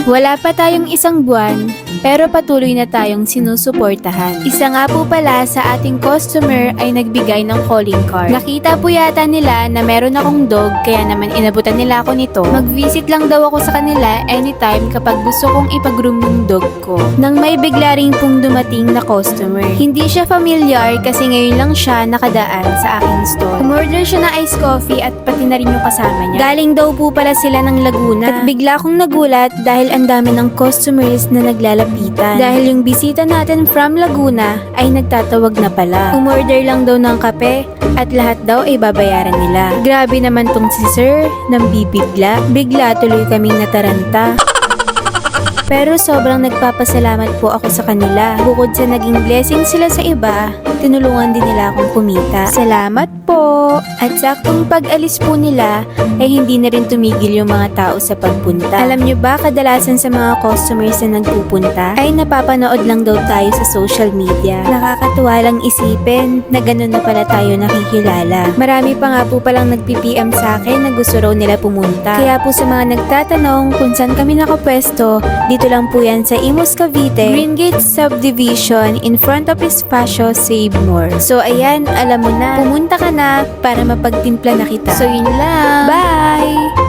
Wala pa tayong isang buwan, pero patuloy na tayong sinusuportahan. Isa nga po pala sa ating customer ay nagbigay ng calling card. Nakita po yata nila na meron akong dog, kaya naman inabutan nila ako nito. Mag-visit lang daw ako sa kanila anytime kapag gusto kong ipag-groom yung dog ko. Nang may bigla rin pong dumating na customer. Hindi siya familiar kasi ngayon lang siya nakadaan sa aking store. Umorder siya ng iced coffee at pati na rin yung kasama niya. Galing daw po pala sila ng Laguna at bigla akong nagulat dahil ang dami ng customers na naglalapitan. Dahil yung bisita natin from Laguna ay nagtatawag na pala. Umorder lang daw ng kape at lahat daw ay babayaran nila. Grabe naman tong si Sir, nang bibigla. Bigla tuloy kaming nataranta. Pero sobrang nagpapasalamat po ako sa kanila. Bukod sa naging blessing sila sa iba, tinulungan din nila akong kumita. Salamat po! At saktong pag-alis po nila, ay hindi na rin tumigil yung mga tao sa pagpunta. Alam nyo ba, kadalasan sa mga customers na nagpupunta, ay napapanood lang daw tayo sa social media. Nakakatuwa lang isipin na ganun na pala tayo nakikilala. Marami pa nga po palang nagpi-PM sa akin na gusto raw nila pumunta. Kaya po sa mga nagtatanong kung saan kami nakapwesto, dito lang po yan sa Imus Cavite, Greengate Subdivision in front of Espacio Save More. So ayan, alam mo na, pumunta ka na para mapagtimpla na kita. So yun lang. Bye!